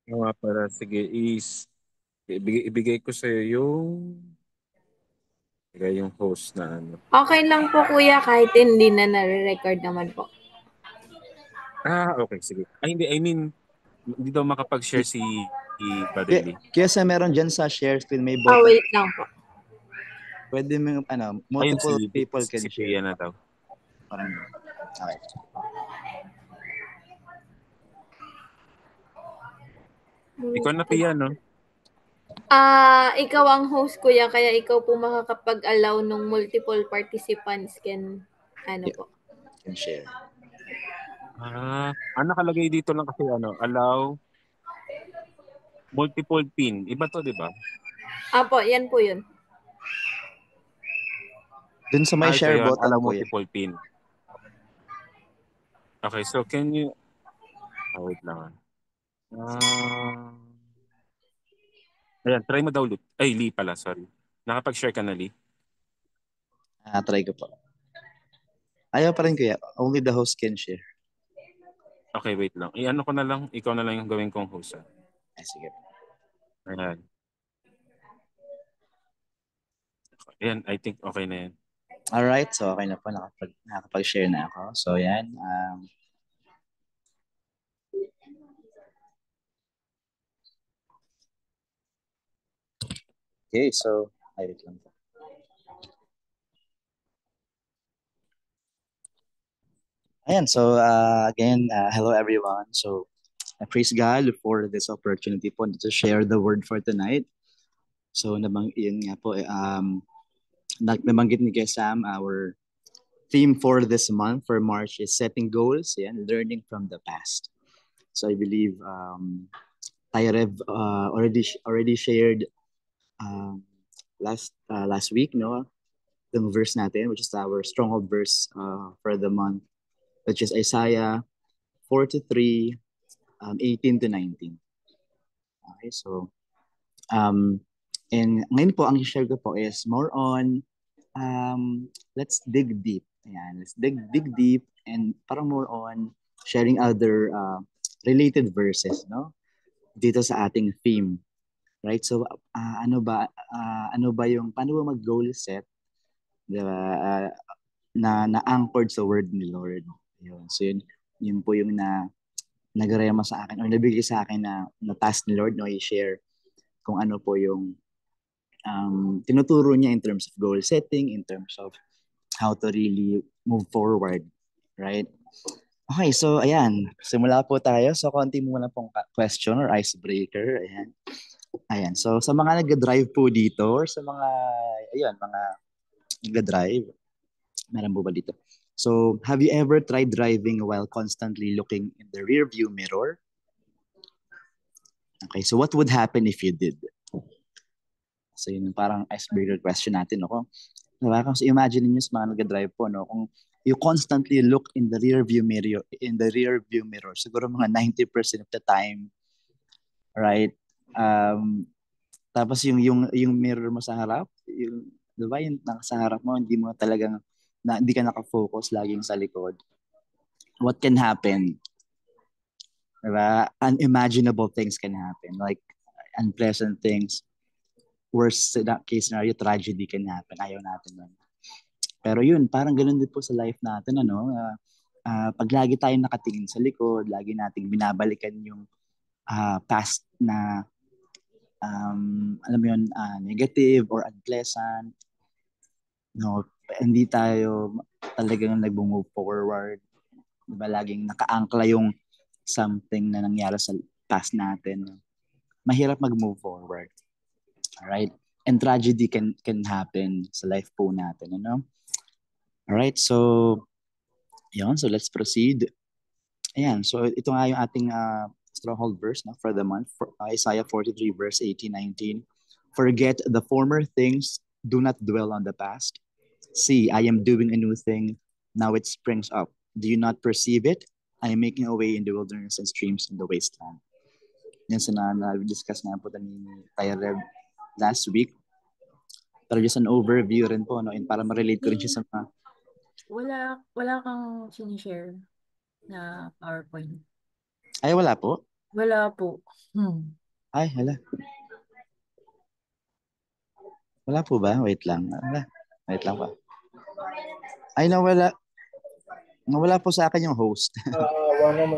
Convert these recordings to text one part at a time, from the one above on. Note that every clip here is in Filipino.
Oo nga pala, sige, ibigay ko sa yung host na ano. Okay lang po kuya kahit hindi na nare-record naman po. Okay, sige. Ay, hindi, I mean, hindi daw makapag-share si Brother Kaya, Lee. kaya sa meron dyan sa share screen, may Ah, button. wait lang po. Pwede mo, Ayun, multiple people si can share. Pia na daw. Parang ganun. Okay. Ikaw na, Pia, no? Ikaw ang host kuya kaya ikaw po makakapag-allow nung multiple participants can ano Yeah, po. can share. Nakalagay dito lang kasi allow multiple pin. Iba to, di ba? Apo, yan po yun. Dun sa may Ito share yun, button, allow kuya. multiple pin. Okay, so can you, wait lang. Ah, Ayan, try mo daw, Lee pala, sorry. Nakapag-share ka na, Lee? Try ko po. Ayaw pa rin kuya. Only the host can share. Okay, wait lang. I-ano ko na lang, ikaw na lang yung gawin kong host. Ay, sige. Ayan. Ayan, I think okay na yan. Alright, so okay na po. Nakapag-share na ako. So yan. Okay, so, ay, wait lang po. Ayan, so again, hello everyone. So, I praise God for this opportunity po to share the word for tonight. So, yun nga po, nabanggit ni Kuya Sam, our theme for this month, for March, is setting goals and learning from the past. So, I believe Tyrev already shared um, last week, no, the verse natin, which is our stronghold verse for the month, which is Isaiah 43, 18 to 19. Okay, so Um, and ngayon po, ang i-share ko po is more on, let's dig deep. Ayan, let's dig deep and parang more on sharing other related verses, no? Dito sa ating theme, right? So, paano ba mag-goal set, di ba? Na anchored sa word ni Lord. Yun. So, yun po yung nagrema sa akin or nabigay sa akin na task ni Lord, no? I-share kung ano po yung tinuturo niya in terms of goal setting, in terms of how to really move forward, right? Okay, so ayan, simula po tayo. So konti muna pong question or icebreaker. Ayan. Ayan. So sa mga nag-drive po dito or sa mga mga nag-drive, meron po ba dito? So, have you ever tried driving while constantly looking in the rear view mirror? Okay, so what would happen if you did? So, yun yung parang icebreaker question natin, no? Diba? Kasi imagine niyo sa mga nag-drive po, no? Kung you constantly look in the rear view mirror, siguro mga 90% of the time, right? Um, Tapos yung mirror mo sa harap, yung, di ba, yung nasa harap mo, hindi ka nakafocus, laging sa likod. What can happen? Diba? Unimaginable things can happen. Like, unpleasant things, worst case scenario, tragedy can happen. Ayaw natin nun. Pero yun, parang ganun din po sa life natin, ano? Pag lagi tayong nakatingin sa likod, lagi nating binabalikan yung past na, alam mo yun, negative or unpleasant, no? Hindi tayo talagang nag-move forward. Diba? Laging nakaangkla yung something na nangyari sa past natin. Mahirap mag-move forward. Alright? And tragedy can happen sa life po natin, you know? Alright, so, yun. So, let's proceed. Ayan, so ito nga yung ating stronghold verse, no, for the month, Isaiah 43 verse 18-19. Forget the former things, do not dwell on the past. See, I am doing a new thing, now it springs up. Do you not perceive it? I am making a way in the wilderness and streams in the wasteland. Yan sa na-discuss nga po ni Tyreb last week. Pero just an overview rin po, no, and para ma-relate ko rin siya sa mga... Wala kang sinishare na PowerPoint. Ay, wala po. Wala po. Ay, hala. Wala po ba? Wait lang. Hala. Wait lang pa. Ay, nawala. Nawala po sa akin yung host.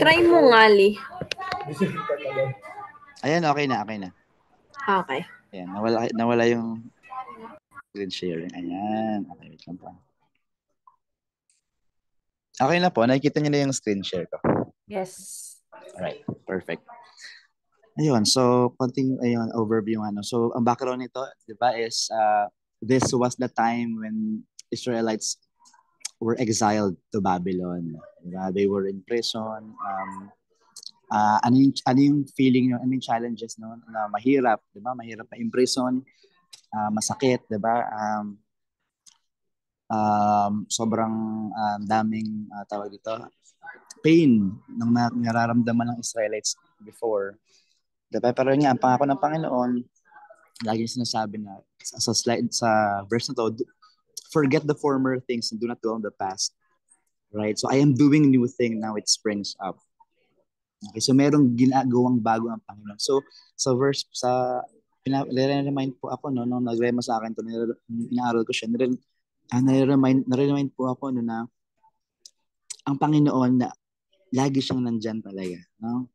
Try mo nga, Lee. Ayan, okay na, okay na. Okay. Ayan, nawala yung screen sharing. Ayan. Okay, wait lang pa. Okay na po. Nakikita niyo na yung screen share ko. Yes. Alright, perfect. Ayun, so ayun, overview ano. So ang background nito, 'di ba, is this was the time when Israelites were exiled to Babylon. Diba? They were in prison. Ano yung feeling nyo, challenges no, na mahirap, 'di ba? Mahirap na imprison, masakit, 'di ba? Sobrang daming tawag dito, pain ng nararamdaman ng Israelites before. Diba? Pero nga, ang pangako ng Panginoon, lagi sinasabi na sa slide, sa verse na to, forget the former things and do not dwell on the past. Right? So I am doing new thing, now it springs up. Okay, so merong ginagawang bago ang Panginoon. So sa verse, nire-remind po ako, no, nung nag-rema sa akin to, inaaral ko siya, nire-remind po ako no, na ang Panginoon na lagi siyang nandyan talaga. No?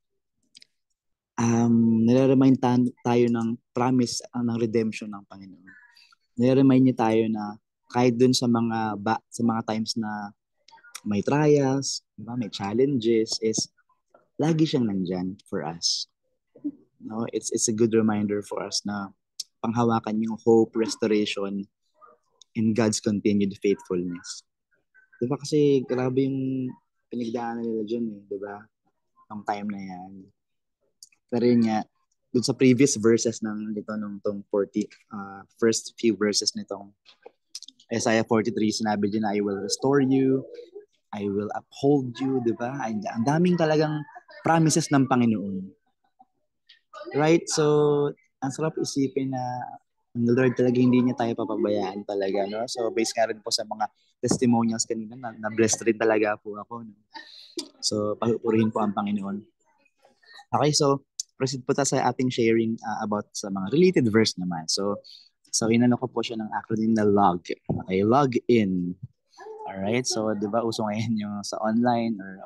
Nire-remind tayo ng promise ng redemption ng Panginoon. Nire-remind niya tayo na kahit dun sa mga times na may trials, diba, may challenges, is lagi siyang nandyan for us. No, it's a good reminder for us na panghawakan yung hope, restoration, and God's continued faithfulness. Diba kasi grabe yung pinagdaanan nila dyan, diba? Nung time na yan. Pero yun nga, dun sa previous verses ng dito nung tong 40 first few verses nitong Isaiah 43, sinabi din na I will restore you, I will uphold you, di ba? Ang daming talagang promises ng Panginoon. Right? So, ang sarap isipin na ang Lord talaga hindi niya tayo papabayaan talaga, no? So, based nga rin po sa mga testimonials kanina, na-blessed rin talaga po ako. No? So, pahupurihin po ang Panginoon. Okay, so, proceed po tayo sa ating sharing about sa mga related verse naman. So inano ko po siya ng acronym na LOG. Okay, log in. Alright, so di ba uso ngayon yung sa online or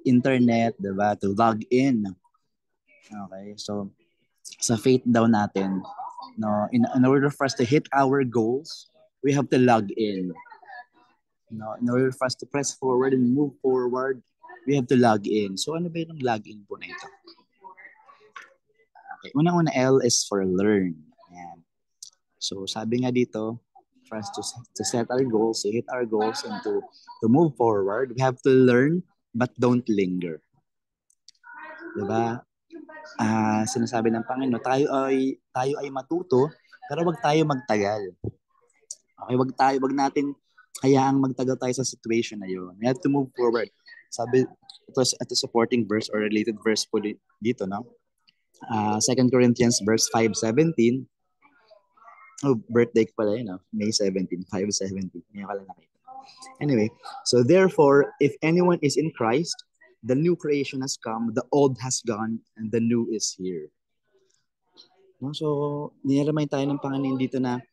internet, di ba, to log in. Okay, so sa faith daw natin, no, in order for us to hit our goals, we have to log in. No, in order for us to press forward and move forward, we have to log in. So ano ba yung log in po na ito? Okay. Unang-una, L is for learn. Ayan. So, sabi nga dito, for us to set our goals, to hit our goals, and to move forward, we have to learn but don't linger. Diba? Sinasabi ng Panginoon, tayo ay matuto, pero wag tayo magtagal. Okay, wag natin hayaang magtagal tayo sa situation na yun. We have to move forward. Sabi, ito supporting verse or related verse po dito, no? 2 Corinthians verse 5:17. Oh, birthday ko pala yun, no? May 17, 5:17. Ngayon ka lang nakita. Anyway, so therefore, if anyone is in Christ, the new creation has come, the old has gone, and the new is here. No? So, niremind tayo ng Panginoon dito na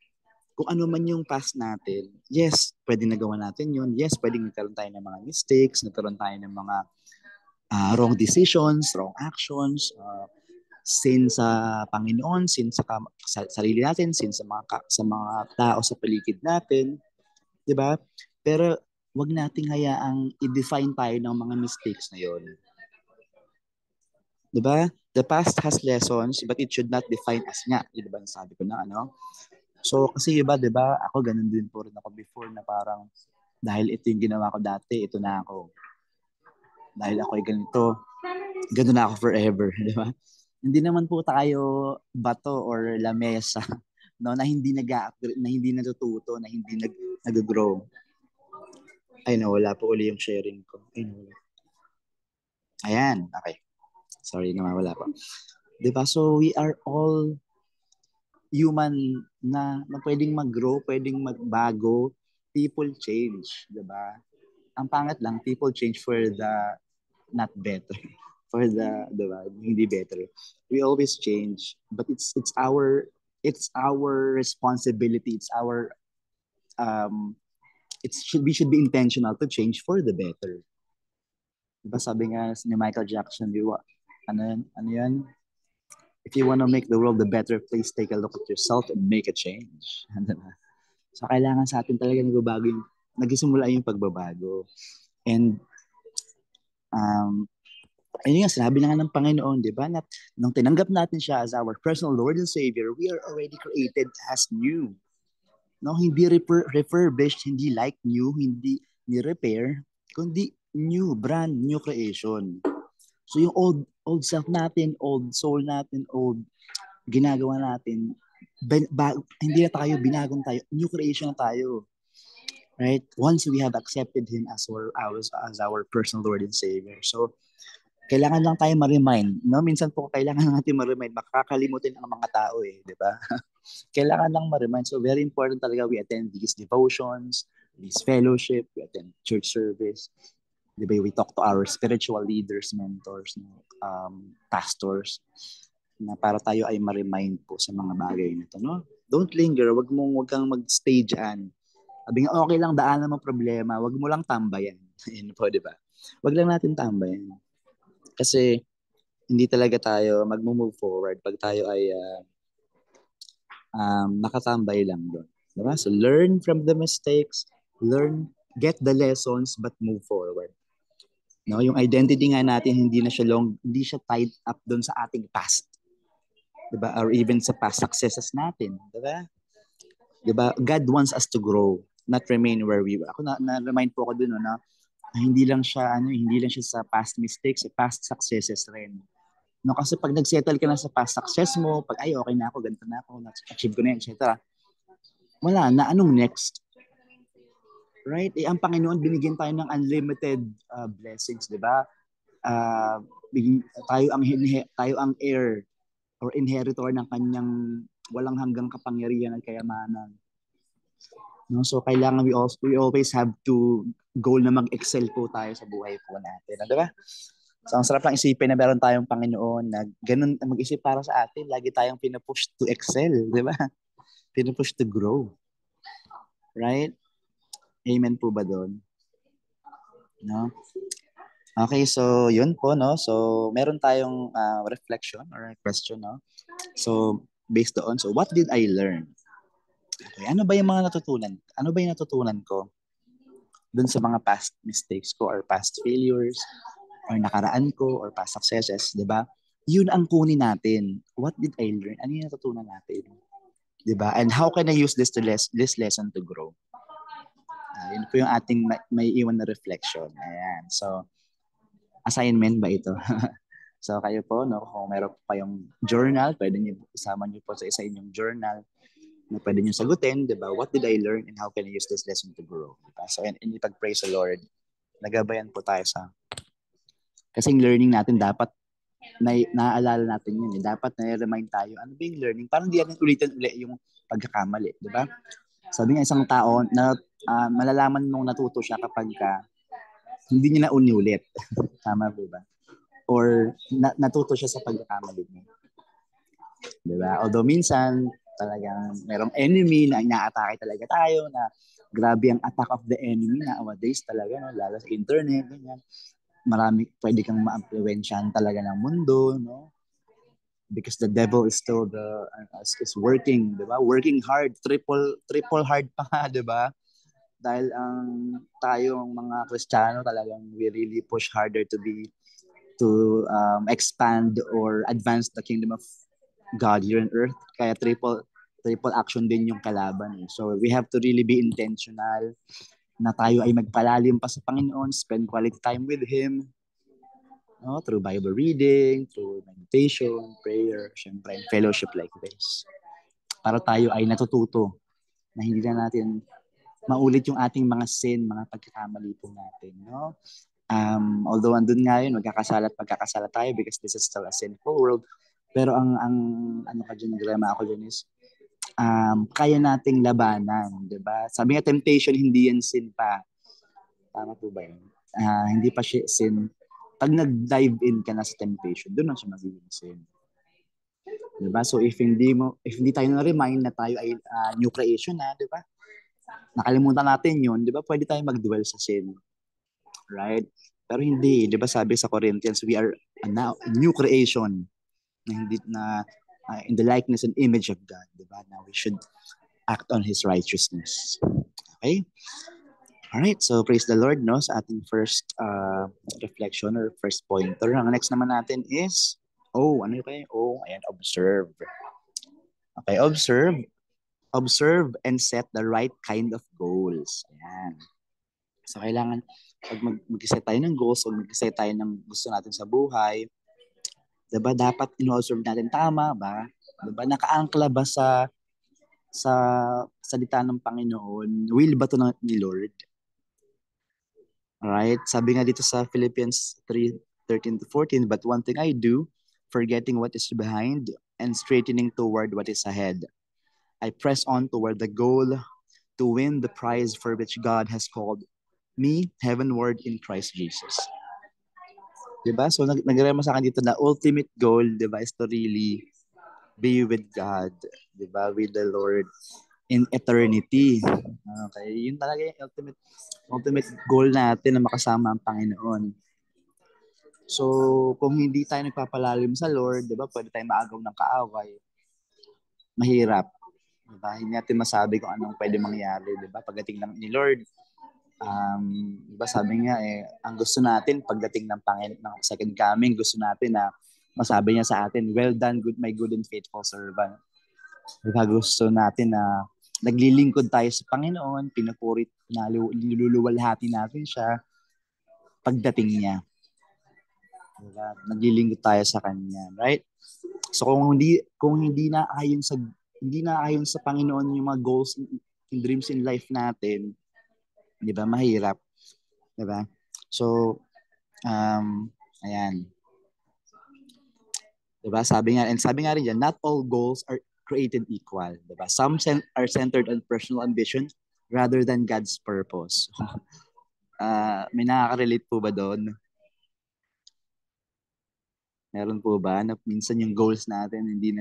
kung ano man yung past natin, yes, pwede nagawa natin yun. Yes, pwede nagkaroon tayo ng mga mistakes, nagkaroon tayo ng mga wrong decisions, wrong actions, sin sa Panginoon, sin sa sarili natin, sin sa mga tao sa paligid natin, 'di ba? Pero wag nating hayaang i-define tayo ng mga mistakes na 'yon. 'Di ba? The past has lessons, but it should not define us nga. 'Di ba sabi ko na ano? So kasi iba, 'di ba? Ako ganun din po rin ako before na parang dahil ito yung ginawa ko dati, ito na ako. Dahil ako ay ganito, ganun na ako forever, 'di ba? Hindi naman po tayo bato or lamesa, no, na hindi nag-upgrade, na hindi natututo, na hindi nag-grow. Ay, nawala po uli yung sharing ko. Ay, nawala. Ayan, okay. Sorry, nawala pa. Diba? So, we are all human na pwedeng mag-grow, pwedeng magbago. People change, diba? Ang pangat lang, people change for the not better. for the, diba, hindi better. We always change, but it's our responsibility. It's our we should be intentional to change for the better. Diba sabi nga ni Michael Jackson, ano yan? If you want to make the world a better place, take a look at yourself and make a change. Diba? So kailangan sa atin talaga nagsimula yung pagbabago. And ayun nga, sinabi na nga ng Panginoon, di ba? Nung tinanggap natin siya as our personal Lord and Savior, we are already created as new. No, hindi refurbished, hindi like new, hindi ni-repair, kundi new, brand new creation. So yung old self natin, old soul natin, old ginagawa natin, hindi na tayo, binagong tayo, new creation na tayo. Right? Once we have accepted Him as our personal Lord and Savior. So, kailangan lang tayo ma-remind. No? Minsan po, kailangan natin ma-remind. Makakalimutin ang mga tao di ba? Kailangan lang ma-remind. So, very important talaga we attend these devotions, these fellowship, we attend church service. Di ba? We talk to our spiritual leaders, mentors, pastors, na para tayo ay ma-remind po sa mga bagay na ito. No? Don't linger. Wag kang mag-stay dyan. Sabi nga, okay lang, daanan mo problema. Wag mo lang tambayan. Yun po, di ba? Wag lang natin tambayan. Kasi hindi talaga tayo mag-move forward pag tayo ay nakatambay lang doon. Diba? So learn from the mistakes, get the lessons, but move forward. No, yung identity nga natin hindi siya tied up doon sa ating past. Diba? Or even sa past successes natin, diba? Diba? God wants us to grow, not remain where we were. Ako na-remind po ako doon na hindi lang siya sa past mistakes, sa past successes rin. No, kasi pag nag-settle ka na sa past success mo, pag okay na ako, ganito na ako, na-achieve ko na yan, etc. Wala na, anong next? Right? Ang Panginoon binigyan tayo ng unlimited blessings, 'di ba? Tayo ang heir or inheritor ng kanyang walang hanggang kapangyarihan at kayamanan. No, so kailangan we always have to goal na mag-excel po tayo sa buhay po natin, 'di ba? So ang sarap lang isipin na meron tayong Panginoon na ganun mag-isip para sa atin, lagi tayong pinupush to excel, 'di ba? Pinupush to grow. Right? Amen po ba doon? No? Okay, so yun po, no? So meron tayong reflection or question, no? So based doon, so what did I learn? Okay, ano ba yung natutunan ko dun sa mga past mistakes ko or past failures or nakaraan ko or past successes, 'di ba? Yun ang kunin natin. What did I learn? Ano yung natutunan natin? 'Di ba? And how can I use this lesson to grow? Yun po yung ating may iwan na reflection. Ayan. So, assignment ba ito? So, kayo po, no, kung meron po kayong journal, pwede niyo isama niyo po sa isa inyong journal na pwede niyo sagutin, di ba? What did I learn and how can I use this lesson to grow? Diba? So, and ipag-praise the Lord. Nagabayan po tayo sa kasi yung learning natin dapat naaalala natin yun. Dapat na-remind tayo, ano ba yung learning? Parang di natin ulitin yung pagkakamali, di ba? Sabi nga isang tao na malalaman mong natuto siya kapag hindi niya na ulit. Tama po ba? Or natuto siya sa pagkakamali niya. Diba? Although minsan, talagang merong enemy na inaatake talaga tayo, na grabe ang attack of the enemy nowadays talaga, no? Lalo sa internet, ganyan. Marami, pwede kang ma-influensyahan talaga ng mundo, no? Because the devil is still is working, 'di ba? Working hard, triple hard pa nga, 'di ba? Dahil tayong mga Kristiyano talagang we really push harder to expand or advance the kingdom of God here on earth. Kaya triple action din yung kalaban. So we have to really be intentional na tayo ay magpalalim pa sa Panginoon, spend quality time with Him. No, through Bible reading, through meditation, prayer, syempre, fellowship like this. Para tayo ay natututo na hindi na natin maulit yung ating mga sin, mga pagkakamali po natin. No? Although andun nga yun, magkakasala tayo because this is still a sinful world. Pero ang drama ako dyan is, kaya nating labanan, di ba? Sabi nga, temptation, hindi yan sin pa. Tama po ba yun? Hindi pa siya sin. pag nag-dive in ka na sa temptation, doon na siya magiging sin. Diba? So if hindi tayo na-remind na tayo ay new creation na, diba? Nakalimutan natin yun, diba? Pwede tayo mag-dwell sa sin. Right? Pero hindi, diba sabi sa Corinthians, we are a new creation na hindi na in the likeness and image of God, diba? Now we should act on His righteousness. Okay? Alright, so praise the Lord, no? Sa ating first reflection or first pointer. Ang next naman natin is, ano kayo? Ayan, observe. Okay, observe and set the right kind of goals. Ayan. So kailangan, pag mag-set tayo ng goals o mag-set tayo ng gusto natin sa buhay, diba, dapat ino-observe natin tama ba? Diba, nakaangkla ba sa salita ng Panginoon? Will ba ito ni Lord? Alright, sabi nga dito sa Philippians 3:13-14, but one thing I do, forgetting what is behind and straightening toward what is ahead. I press on toward the goal to win the prize for which God has called me heavenward in Christ Jesus. Diba? So nag-rema sa akin dito na ultimate goal, diba, is to really be with God, diba, with the Lord in eternity. Okay, yun talaga yung ultimate goal natin na makasama ang Panginoon. So, kung hindi tayo nagpapalalim sa Lord, di ba, pwede tayo maagaw ng kaaway. Mahirap. Di ba? Hindi natin masabi kung anong pwede mangyari, di ba? Pagdating lang ni Lord, di ba, sabi nga ang gusto natin pagdating ng ng second coming, gusto natin na masabi niya sa atin, well done, my good and faithful servant. Di ba, gusto natin na naglilingkod tayo sa Panginoon, pinupurit, niluluwalhati natin siya pagdating niya. Diba? Naglilingkod tayo sa Kanya, right? So kung hindi na ayon sa Panginoon yung mga goals and dreams in life natin, 'di ba? Mahirap, 'di ba? So ayan. 'Di ba? Sabi nga rin diyan, not all goals are created equal, 'di ba? Some are centered on personal ambition rather than God's purpose. May nakaka-relate po ba doon? Meron po ba na minsan yung goals natin hindi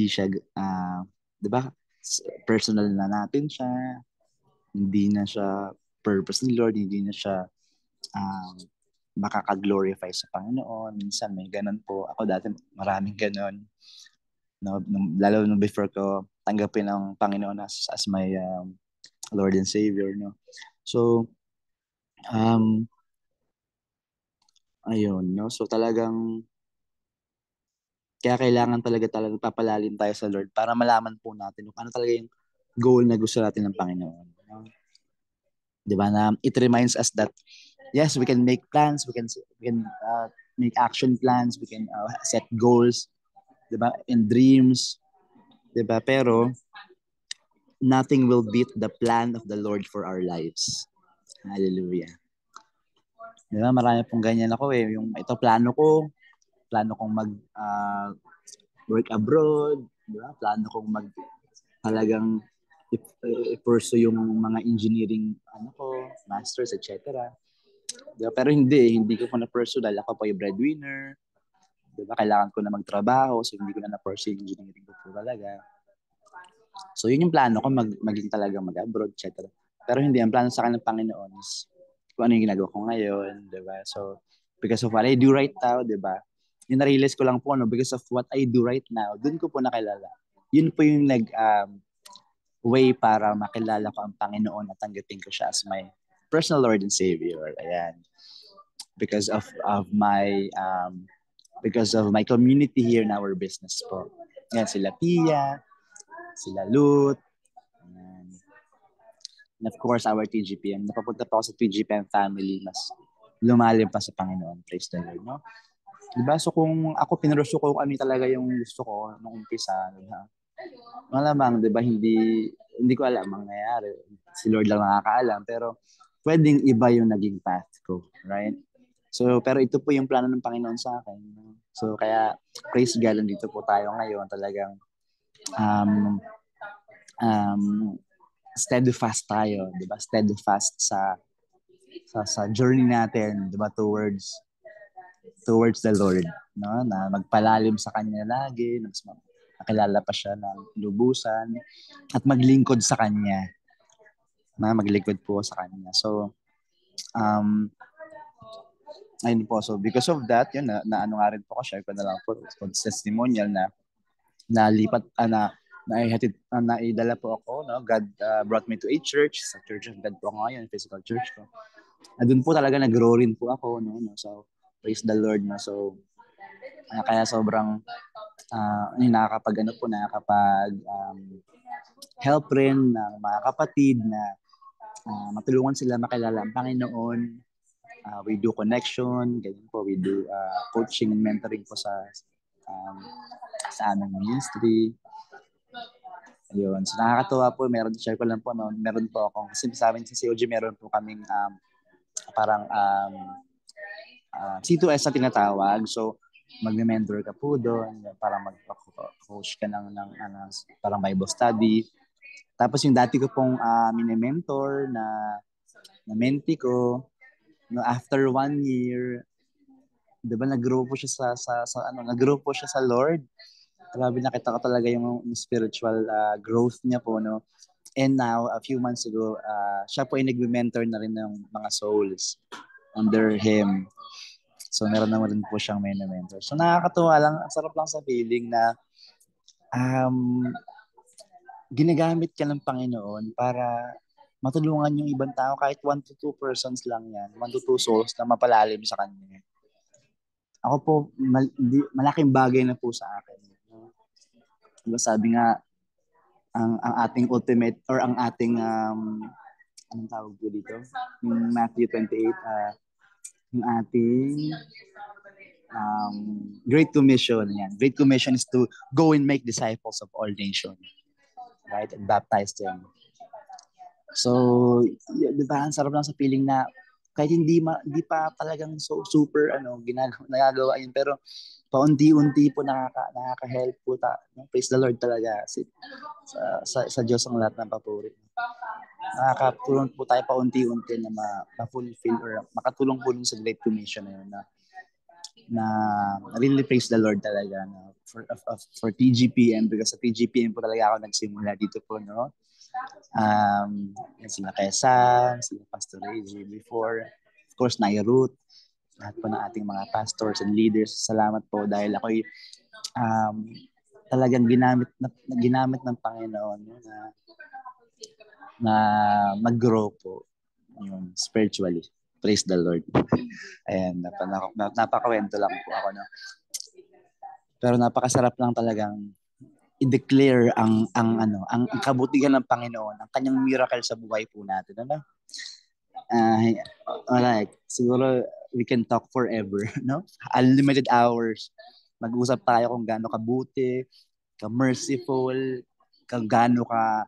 siya 'di ba? Personal na natin siya. Hindi na siya purpose ni Lord, hindi na siya makaka-glorify sa Panginoon. Minsan may ganun po. Ako dati maraming ganun. No, lalo nung before ko tanggapin ang Panginoon as my Lord and Savior, no. So ayun, no. So talagang kaya kailangan talaga papalalim tayo sa Lord para malaman po natin kung ano talaga yung goal na gusto natin ng Panginoon. Di ba? Na it reminds us that yes, we can make plans, we can make action plans, we can set goals, di ba? And dreams, di ba? Pero nothing will beat the plan of the Lord for our lives. Hallelujah. Di ba? Marami pong ganyan ako yung ito plano kong work abroad, di ba? Plano kong talagang i-pursue yung mga engineering masters, etc. Diba? Pero hindi ko po na-pursue dahil ako pa yung breadwinner. Diba? Kailangan ko na magtrabaho, so hindi ko na na-pursue yung engineering ko po talaga. So yun yung plano ko, maging talaga mag-abroad, etc. Pero hindi, ang plano sa akin ng Panginoon is kung ano yung ginagawa ko ngayon, diba? So because of what I do right now, diba? Yung na-realize ko lang po, because of what I do right now, dun ko po nakilala. Yun po yung way para makilala ko ang Panginoon at tanggapin ko siya as my personal Lord and Savior. Ayan. Because of my community here in our business po. Ayan, sila Pia, sila Lut, and of course our TGPM. Napapunta pa ako sa TGPM family, mas lumalim pa sa Panginoon. Praise the Lord, no? Diba? So kung ako pinurusyo ko ano talaga yung gusto ko nung umpisa, malamang, diba, hindi ko alam ang nangyayari. Si Lord lang nakakaalam, pero pwedeng iba yung naging path ko, right? So, pero ito po yung plano ng Panginoon sa akin. So, kaya praise God, dito po tayo ngayon. Talagang steadfast tayo, 'di ba? Steadfast sa journey natin, 'di ba, towards towards the Lord, no? Na magpalalim sa Kanya lagi, makilala pa siya ng lubusan, at maglingkod sa Kanya, na maglingkod po sa Kanya. So, ayun po. So, because of that, yun, na ano nga rin po, share ko na lang po, testimonial na nalipat, naidala po ako, no? God brought me to a church, sa Church of God po ako ngayon, physical church ko. Doon po talaga nag-grow rin po ako, no? So, praise the Lord, no? So, kaya sobrang nakakapag help rin ng mga kapatid na matulungan sila makilala ang Panginoon. We do connection, ganyan po. We do coaching and mentoring po sa aming ministry. Ayun. So nakakatuwa po, share ko lang po, no? Meron po akong, kasi sa amin sa COG, meron po kaming parang C2S na tinatawag. So, mag-mentor ka po doon, parang mag-coach ka ng parang Bible study. Tapos yung dati ko pong mini-mentor na mentee ko, no, after 1 year, 'di ba, nag-grow po siya nag-grow po siya sa Lord. Grabe, nakita ko talaga yung spiritual growth niya po, no. And now, a few months ago, siya po ay nag-mentor na rin ng mga souls under him. So, meron naman rin po siyang mentor. So, nakakatuwa lang, ang sarap lang sa feeling na ginagamit ka ng Panginoon para matulungan yung ibang tao, kahit 1 to 2 persons lang yan, 1 to 2 souls na mapalalim sa Kanya. Ako po, malaking bagay na po sa akin. Diba, sabi nga, ang ating ultimate, or ang ating, anong tawag po dito? Yung Matthew 28, yung ating Great Commission. Yan. Great Commission is to go and make disciples of all nations. Right? And baptize them. So, di ba, ang sarap lang sa feeling na kahit hindi pa talagang so super nagagawa yun, pero paunti-unti po nakaka-help po praise the Lord talaga. Sa Diyos ang lahat ng papuri. Nakakatulong po tayo paunti-unti na ma-fulfill or makatulong po sa Great Commission na yun, na really praise the Lord talaga, no? For TGPM, because sa TGPM po talaga ako nagsimula dito po, no? Sila Kesam, sila Pastor Reggie before, of course, Naya Ruth, lahat po ng ating mga pastors and leaders. Salamat po dahil ako'y talagang ginamit ng Panginoon, no? na mag-grow po yun, spiritually. Praise the Lord. Ayan, napakawento lang po ako, no? Pero napakasarap lang talagang i-declare ang kabutihan ng Panginoon, ang kanyang miracle sa buhay po natin, ano? Like, siguro we can talk forever, no? Unlimited hours. Mag-usap tayo kung gaano kabuti, ka-merciful, kung gaano ka,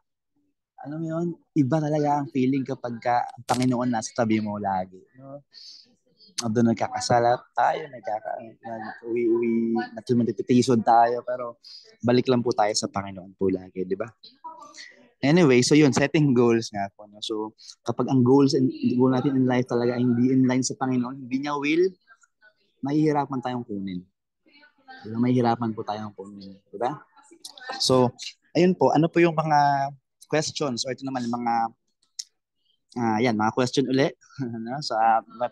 alam mo yun, iba talaga ang feeling kapag ang Panginoon nasa tabi mo lagi, no? Doon nagkakasala tayo, nagtitisod tayo, pero balik lang po tayo sa Panginoon po lagi, di ba? Anyway, so yun, setting goals nga po, no? So, kapag ang goal natin in life talaga ay hindi in line sa Panginoon, hindi niya will, mahihirapan tayong kunin. Diba? Mahihirapan po tayong kunin, di ba? So, ayun po, ano po yung mga questions, or ito naman mga mga question ulit. No? So,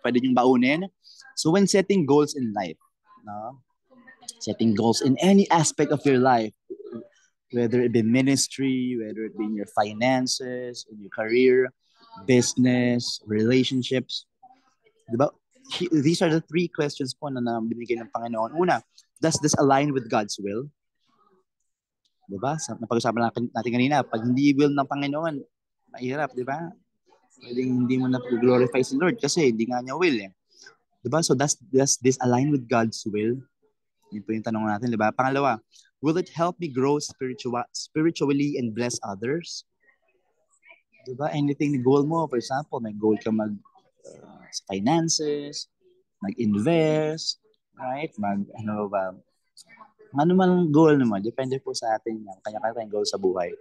pwede niyong baunin. So, when setting goals in life, no? Setting goals in any aspect of your life, whether it be ministry, whether it be in your finances, in your career, business, relationships, diba? These are the 3 questions po na binigay ng Panginoon. Una, does this align with God's will? Diba? Napag-usapan natin kanina, pag hindi will ng Panginoon, mahirap, diba? Pwedeng hindi mo na glorify si Lord kasi hindi nga niya will, eh. Diba? So does this align with God's will? Yun po yung tanong natin, diba? Pangalawa, will it help me grow spiritually and bless others? Diba? Anything na goal mo, for example, may goal ka sa finances, mag-invest, right? Ano man ang goal naman, depende po sa atin yan. Kanya-kanya tayong goal sa buhay.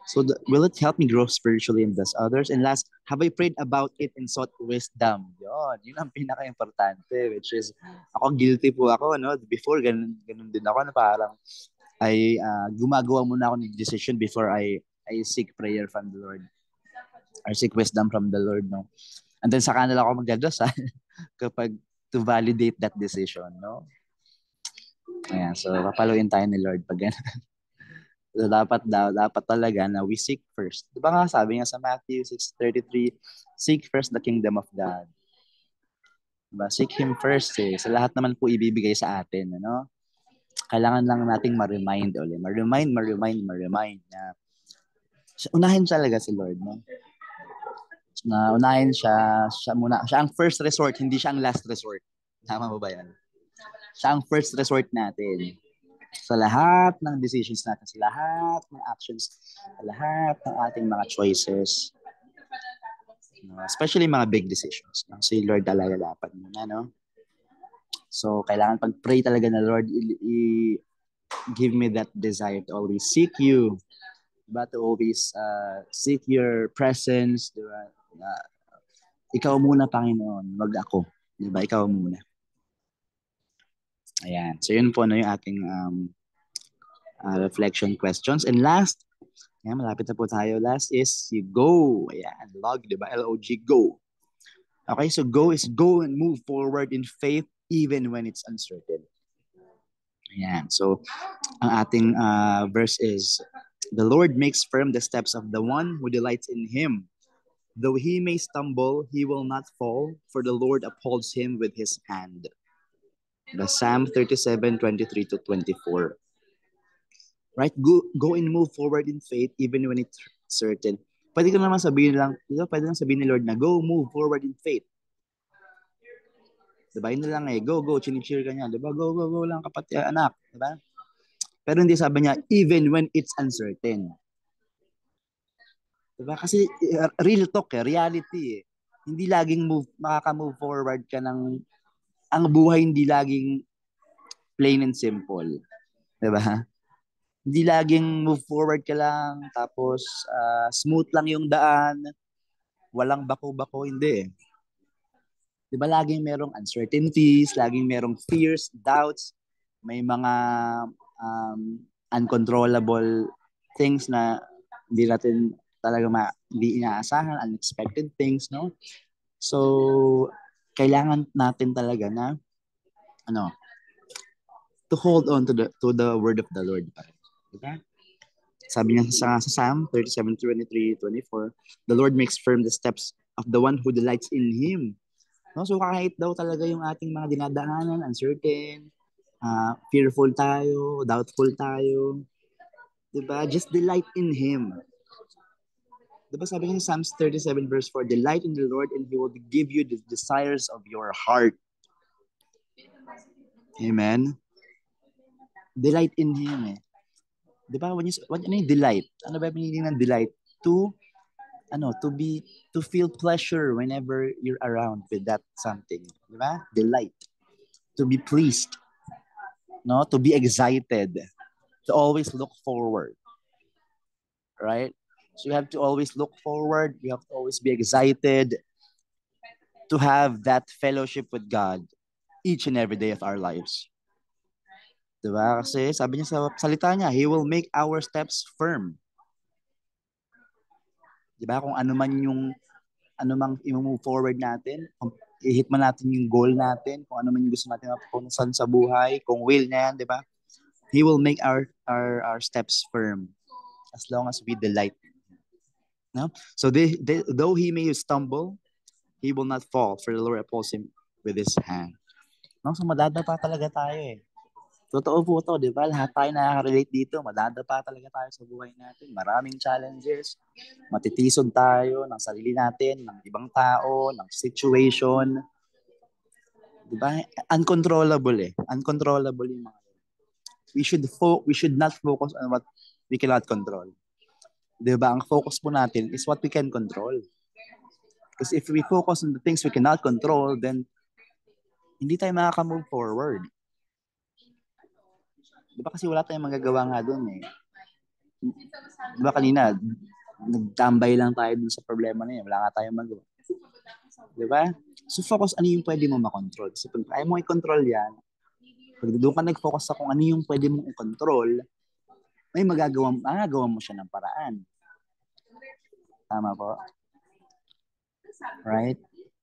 So will it help me grow spiritually and bless others? And last, have I prayed about it and sought wisdom? Yun ang pinaka-importante, which is, ako guilty po ako, no? Before, ganun din ako, na parang, gumagawa muna ako ng decision before I seek prayer from the Lord. Or seek wisdom from the Lord, no? And then, saka na lang ako magdadasal kapag to validate that decision, no? Ayan, so, papaluin tayo ni Lord pag ganun. So, dapat talaga na we seek first. Di ba nga sabi nga sa Matthew 6:33, seek first the kingdom of God. Diba? Seek Him first eh. Sa lahat naman po ibibigay sa atin. Ano? Kailangan lang nating ma-remind ulit. Ma-remind na unahin talaga si Lord. No? Na unahin siya muna. Siya ang first resort, hindi siya ang last resort. Tama ba yan? Siya ang first resort natin. Sa lahat ng decisions natin, sa lahat ng actions, sa lahat ng ating mga choices. Especially mga big decisions. Si Lord talaga dapat muna, no? So, kailangan pag-pray talaga na, Lord, give me that desire to always seek you. Diba? To always seek your presence. Diba? Ikaw muna, Panginoon. Wag ako. Diba? Ikaw muna. Ayan. So, yun po yung ating reflection questions. And last, ayan, malapit na po tayo. Last is you go. Ayan. Log, diba? L-O-G, go. Okay, so go is go and move forward in faith even when it's uncertain. Ayan. So, ang ating verse is, the Lord makes firm the steps of the one who delights in Him. Though he may stumble, he will not fall, for the Lord upholds him with His hand. The Psalm 37:23-24. Right? Go and move forward in faith even when it's certain. Pwede ka naman sabihin lang, pwede lang sabihin ni Lord na go, move forward in faith. Diba? Yun na lang eh. Go, chinicheer ka niya. Diba? Go lang kapatid, anak. Diba? Pero hindi sabi niya, even when it's uncertain. Diba? Kasi real talk eh, reality eh. Hindi laging makaka-move forward ka ng, ang buhay hindi laging plain and simple. Diba? Hindi laging move forward ka lang, tapos smooth lang yung daan, walang bako-bako, hindi eh. Diba laging merong uncertainties, laging merong fears, doubts, may mga uncontrollable things na hindi natin talaga hindi inaasahan, unexpected things, no? So, kailangan natin talaga na to hold on to the word of the Lord. Okay? Sabi niya sa Psalm 37:23-24, the Lord makes firm the steps of the one who delights in Him. No? So kahit daw talaga yung ating mga dinadaanan, uncertain, fearful tayo, doubtful tayo, diba? Just delight in Him. Diba sabi niya Psalms 37:4, delight in the Lord and He will give you the desires of your heart. Amen? Delight in Him eh. Diba? Ano yung delight? Ano ba meaning ng delight? To feel pleasure whenever you're around with that something. Diba? Delight. To be pleased. No? To be excited. To always look forward. Right? So you have to always look forward. You have to always be excited to have that fellowship with God each and every day of our lives. Diba? Kasi sabi niya sa salita niya, He will make our steps firm. Diba? Kung ano mang i-move forward natin, kung i-hit man natin yung goal natin, kung ano man yung gusto natin mapupunsan sa buhay, kung will niya yan, diba? He will make our steps firm as long as we delight. No? So though he may stumble, he will not fall, for the Lord upholds him with His hand. No? So madadapa talaga tayo eh. Totoo po ito, di ba? Lahat tayo nakaka-relate dito. Madadapa talaga tayo sa buhay natin. Maraming challenges. Matitisod tayo ng sarili natin, ng ibang tao, ng situation. Di ba? Uncontrollable eh. Uncontrollable yung mga. We should not focus on what we cannot control. Di ba? Ang focus po natin is what we can control. Because if we focus on the things we cannot control, then hindi tayo makaka-move forward. Di ba kasi wala tayong magagawa nga doon eh. Diba kanina, nagtambay lang tayo dun sa problema na yun. Wala nga tayong magawa. Diba? So focus ano yung pwede mo makontrol. Kasi pag ayaw mo i-control yan, pag doon ka nag-focus sa kung ano yung pwede mong i-control, may magagawa mo siya ng paraan. Tama po? Right?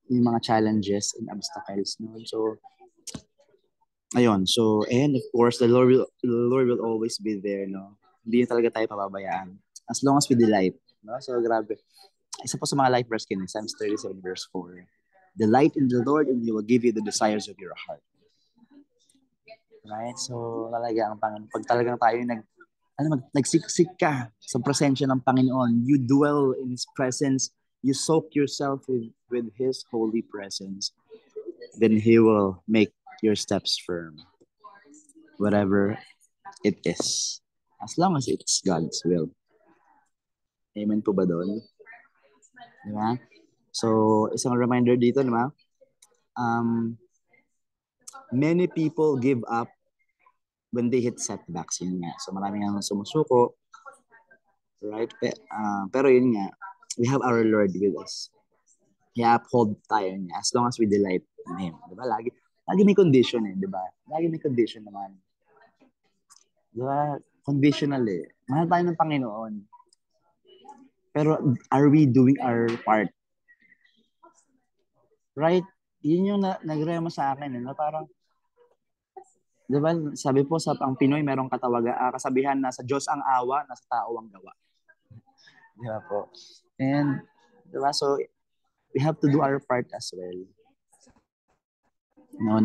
Yung mga challenges and obstacles. No? So, ayun. So, and of course, the Lord will always be there. No? Hindi talaga tayo pababayaan. As long as we delight. No? So, grabe. Isa po sa mga life verse kin, Psalms 37 verse 4. Delight in the Lord and He will give you the desires of your heart. Right? So, talaga ang Panginoon. Pag talagang tayo nagsiksik ka sa presensya ng Panginoon, you dwell in His presence, you soak yourself with His holy presence, then He will make your steps firm. Whatever it is. As long as it's God's will. Amen po ba doon? Diba? So, isang reminder dito, diba? Many people give up when they hit setbacks. Yun nga. So, marami nga sumusuko. Right? Pero yun nga, we have our Lord with us. I-uphold tayo niya as long as we delight in Him. Diba? Lagi may condition diba? Lagi may condition naman. Diba? Conditional Mahal tayo ng Panginoon. Pero are we doing our part? Right? Yun yung nagrema sa akin. Na parang, diba? Sabi po sa ang Pinoy, merong kasabihan na sa Diyos ang awa, nasa tao ang gawa. Diba po? And, diba? So, we have to do our part as well. No,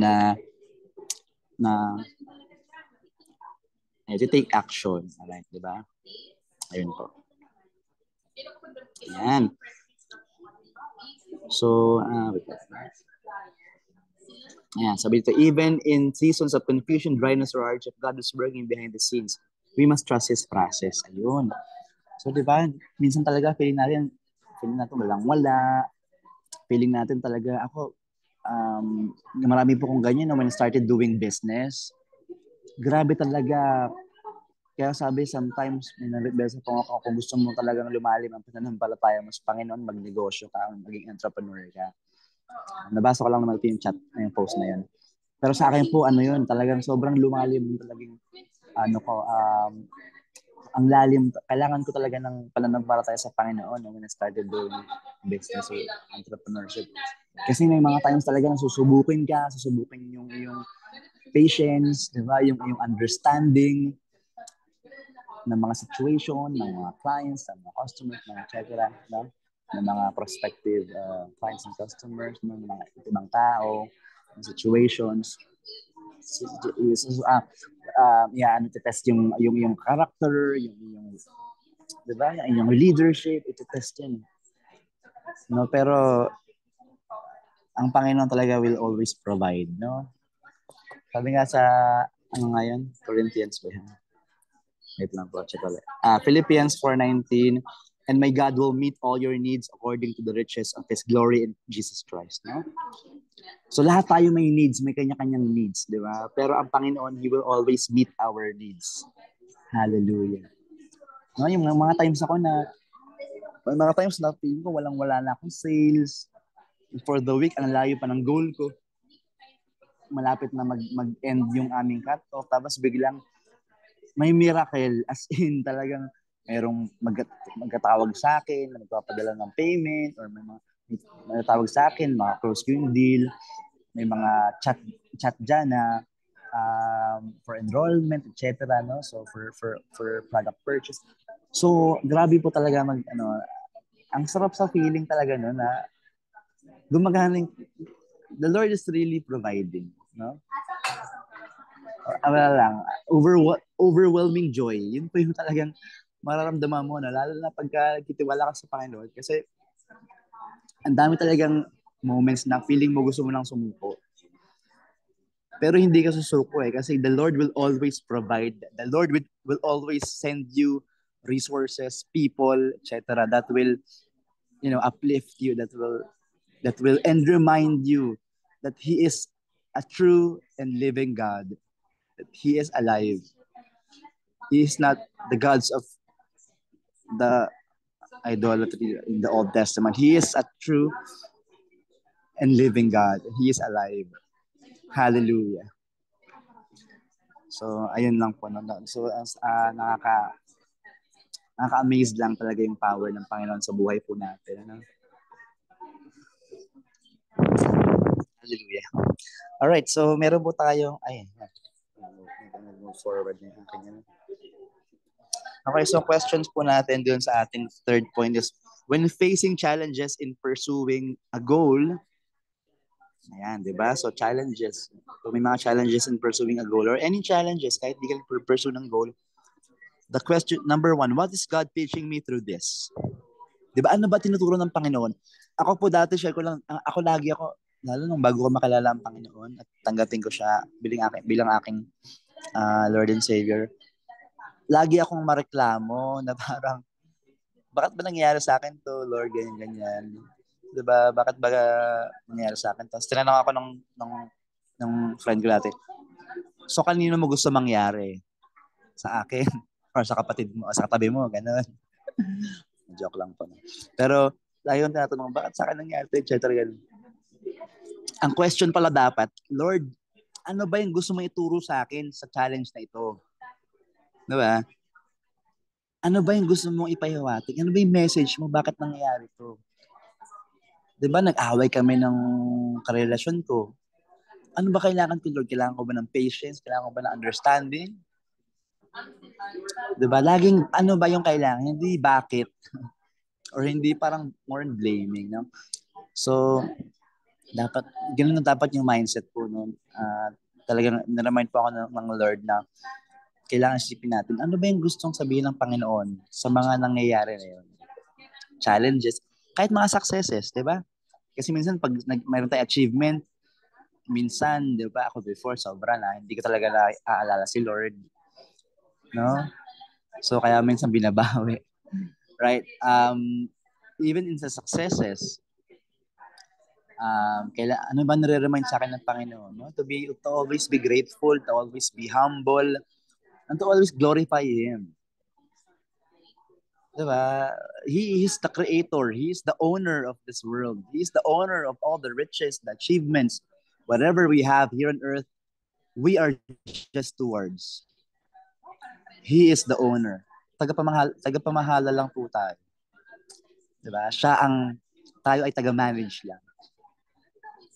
to take action. Alright, diba? Ayun po. Yan. So, ayan, sabi dito, even in seasons of confusion, dryness, or hardship, God is working behind the scenes. We must trust His process. Ayun. So, diba, minsan talaga feeling natin walang-wala. Feeling natin talaga, ako, marami po kong ganyan when I started doing business. Grabe talaga. Kaya sabi, sometimes, may nabibesa po ako, kung gusto mo talagang lumalim ang pananampalataya mo sa Panginoon, magnegosyo ka, maging entrepreneur ka. Nabasa ko lang naman yung chat, yung post na yun. Pero sa akin po, yun, talagang sobrang lumalim, talagang, ang lalim, kailangan ko talaga ng pananampalataya sa Panginoon when I started doing business or entrepreneurship. Kasi may mga times talaga na susubukin yung patience, di ba? Yung understanding ng mga situation, ng mga clients, ng mga customers, ng etc. No? Ng mga prospective clients and customers, ng mga ibang tao, ng situations. Iti-test yung character, yung di ba? Yung leadership, iti-test yun. No, pero ang Panginoon talaga will always provide, no? Sabi nga sa ngayon, Corinthians ba yan? Wait lang po, check ulit. Philippians 4:19, and my God will meet all your needs according to the riches of His glory in Jesus Christ, no? So lahat tayo may needs, may kanya-kanyang needs, di ba? Pero ang Panginoon, He will always meet our needs. Hallelujah. No, yung mga times na feeling ko walang-wala na akong sales. For the week, ang layo pa ng goal ko. Malapit na mag-end yung aming cut-off. Tapos biglang may miracle. As in, talagang mayroong magkatawag sa akin, magpapadala ng payment, or may magkatawag sa akin, close yung deal. May mga chat dyan na for enrollment, etc. No? So, for product purchase. So, grabe po talaga ang sarap sa feeling talaga no na gumagaling, the Lord is really providing, no? Wala lang, overwhelming joy. Yun po yung talagang mararamdaman mo na lalo na pagka kitiwala ka sa Panginoon kasi ang dami talagang moments na feeling mo gusto mo nang sumuko. Pero hindi ka susuko kasi the Lord will always provide. The Lord will always send you resources, people, etc. that will uplift you, that will and remind you that He is a true and living God, that He is alive. He is not the gods of the idolatry in the Old Testament. He is a true and living God. He is alive. Hallelujah. So, ayun lang po. No? So, nakaka-amaze lang talaga yung power ng Panginoon sa buhay po natin. Ano? Hallelujah. Alright, so meron po tayong, move forward na yung aking ano. Okay, so questions po natin dun sa ating third point is, when facing challenges in pursuing a goal, ayan, di ba? So challenges. So may mga challenges in pursuing a goal or any challenges, kahit di ka pursue ng goal. The question, number one, what is God teaching me through this? Di ba? Ano ba tinuturo ng Panginoon? Ako po dati, share ko lang, lalo nung bago ko makilala ang Panginoon at tanggapin ko siya bilang aking Lord and Savior, lagi akong mareklamo na parang, bakit ba nangyayari sa akin to, Lord, ganyan. Diba? Bakit ba nangyayari sa akin to? Tapos tinanong ako ng friend ko dati, so kanino mo gusto mangyari? Sa akin? Or sa kapatid mo? O sa katabi mo? Ganun. Joke lang po. Pero, lagi yung tinatanong, bakit sa akin nangyayari? Et cetera. Ang question pala dapat, Lord, ano ba yung gusto mo ituro sa akin sa challenge na ito? Diba? Ano ba yung gusto mong ipahiwatig? Ano ba yung message mo? Bakit nangyayari ito? Diba, nag-away kami ng karelasyon ko. Ano ba kailangan ko, Lord? Kailangan ko ba ng patience? Kailangan ko ba ng understanding? Diba? Laging, ano ba yung kailangan? Hindi bakit. Or hindi parang more blaming. No? So, ganun na dapat yung mindset po. No? Talagang na-remind po ako ng Lord na kailangan isipin natin, ano ba yung gustong sabihin ng Panginoon sa mga nangyayari na yun? Challenges, kahit mga successes, di ba? Kasi minsan, pag mayroon tayong achievement, minsan, di ba, ako before, sobra na, hindi ko talaga naaalala si Lord. No? So, kaya minsan binabawi. Right? Even in the successes, ano ba nare-remind sa akin ng Panginoon? No? To always be grateful, to always be humble, and to always glorify Him. Diba? He is the creator. He is the owner of this world. He is the owner of all the riches, the achievements, whatever we have here on earth. We are just stewards. He is the owner. Tagapamahala lang po tayo. Diba? Tayo ay taga-manage lang.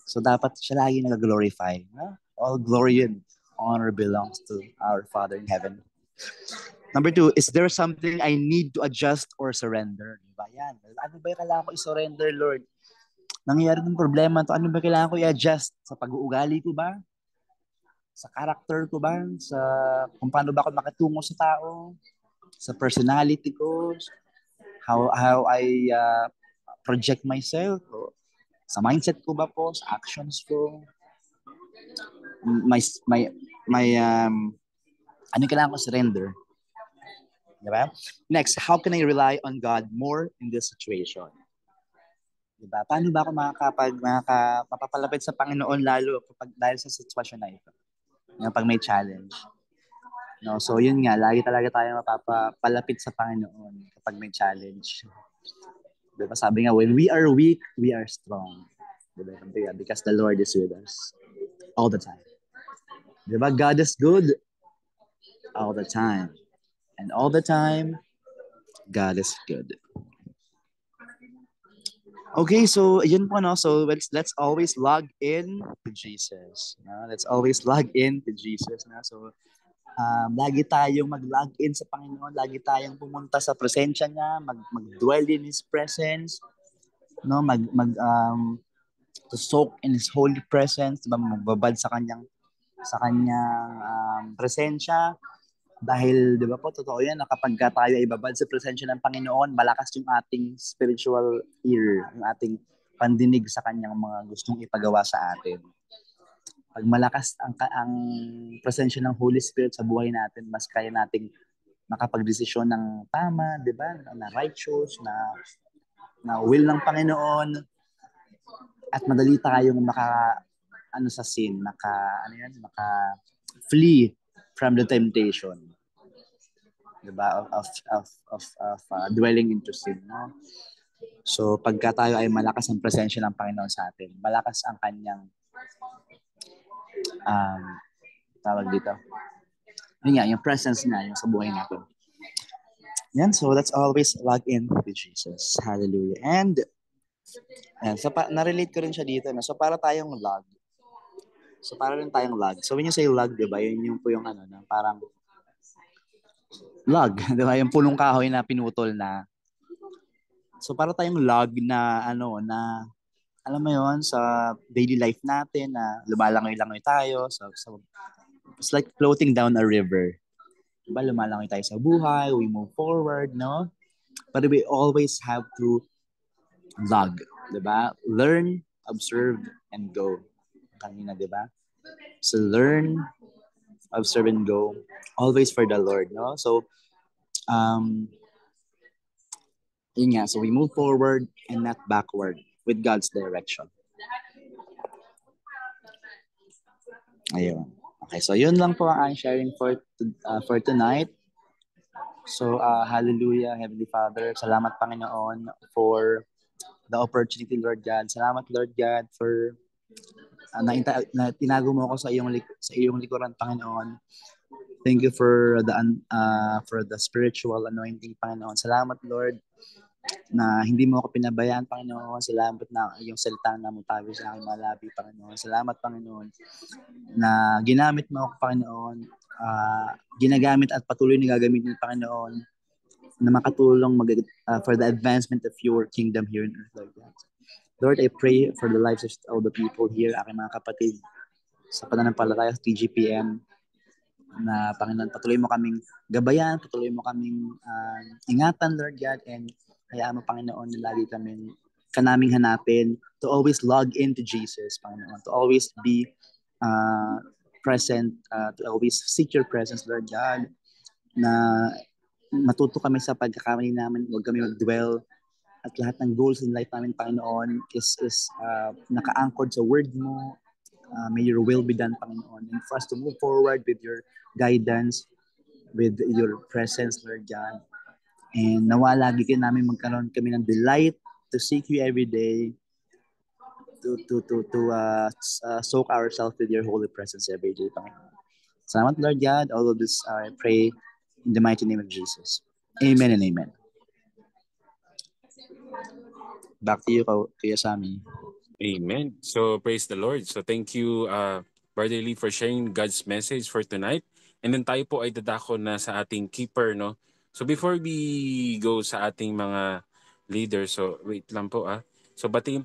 So dapat siya lagi nag-glorify. No? All glory and honor belongs to our Father in heaven. Number 2, is there something I need to adjust or surrender? Diba yan? Ano ba yung kailangan ko i-surrender, Lord? Nangyayari ng problema to, ano ba kailangan ko i-adjust? Sa pag-uugali ko ba? Sa character ko ba? Sa kung paano ba ako makitungo sa tao? Sa personality ko? How I project myself? Sa mindset ko ba po? Sa actions ko? Ano kailangan ko surrender? Diba? Next, how can I rely on God more in this situation? Diba? Paano ba ako mapapalapit sa Panginoon lalo dahil sa sitwasyon na ito? Pag may challenge. No? So yun nga, lagi talaga tayo mapapalapit sa Panginoon kapag may challenge. Diba? Sabi nga, when we are weak, we are strong. Diba? Because the Lord is with us all the time. Diba? God is good all the time. And all the time, God is good. Okay, so yun po, no? So let's always log in to Jesus. No? Let's always log in to Jesus. No? So lagi tayong mag-log in sa Panginoon. Lagi tayong pumunta sa presensya niya, mag-dwell in His presence, no? To soak in His holy presence, diba? Magbabad sa kanyang presensya. Dahil, di ba po, totoo yan, na kapag tayo ay babad sa presensya ng Panginoon, malakas yung ating spiritual ear, yung ating pandinig sa kanyang mga gustong ipagawa sa atin. Pag malakas ang presensya ng Holy Spirit sa buhay natin, mas kaya nating makapagdesisyon ng tama, di ba? Na righteous, na will ng Panginoon, at madali tayong maka-flee from the temptation. diba? Of dwelling into sin, no? So pagka tayo ay malakas ang presensya ng Panginoon sa atin, malakas ang kanyang tawag dito. Yun nga, yung presence niya, yung sa buhay natin. Yan, so let's always log in with Jesus. Hallelujah. And so na-relate ko rin siya dito. No? So para tayong log. So para rin tayong log. So when you say log, di ba, yun yung po yung ano, parang log. Di ba, yung punong kahoy na pinutol na. So para tayong log na ano, na alam mo yon sa daily life natin na lumalangoy-langoy tayo. So it's like floating down a river. Diba, lumalangoy tayo sa buhay, we move forward, no? But we always have to log, diba? Learn, observe, and go. Kanina, diba? So learn, observe, and go. Always for the Lord, no? So, yun nga, so we move forward and not backward with God's direction. Ayun. Okay, so yun lang po ang sharing for tonight. So, hallelujah, Heavenly Father. Salamat, Panginoon, for the opportunity, Lord God. Salamat, Lord God, for na tinago mo ako sa iyong likuran, Panginoon. Thank you for the spiritual anointing, Panginoon. Salamat, Lord, na hindi mo ako pinabayaan, Panginoon. Salamat na iyong salita na mutabi sa aking mga labi, Panginoon. Salamat, Panginoon, na ginamit mo ako, Panginoon. Ginagamit at patuloy na gagamitin, Panginoon, na makatulong for the advancement of your kingdom here on earth, Lord God. Lord, I pray for the lives of all the people here, aking mga kapatid, sa pananampalataya sa TGPM, na Panginoon, patuloy mo kaming gabayan, patuloy mo kaming ingatan, Lord God, and hayaan mo, Panginoon, na lagi kanaming hanapin to always log into Jesus, Panginoon, to always be present, to always seek your presence, Lord God, na matuto kami sa pagkakamali namin, huwag kami mag-dwell, at lahat ng goals in life namin, Panginoon, is naka-anchored sa word mo. May your will be done, Panginoon. And for us to move forward with your guidance, with your presence, Lord God. And nawa lagi namin magkaroon kami ng delight to seek you every day, to soak ourselves with your holy presence every day, Panginoon. Salamat, Lord God. All of this I pray in the mighty name of Jesus. Amen and amen. Back to you, Kuya Sammy. Amen. So praise the Lord. So thank you, Brother Lee, for sharing God's message for tonight. And then tayo po ay dadako na sa ating keeper, no? So before we go sa ating mga leaders, so wait lang po So batiin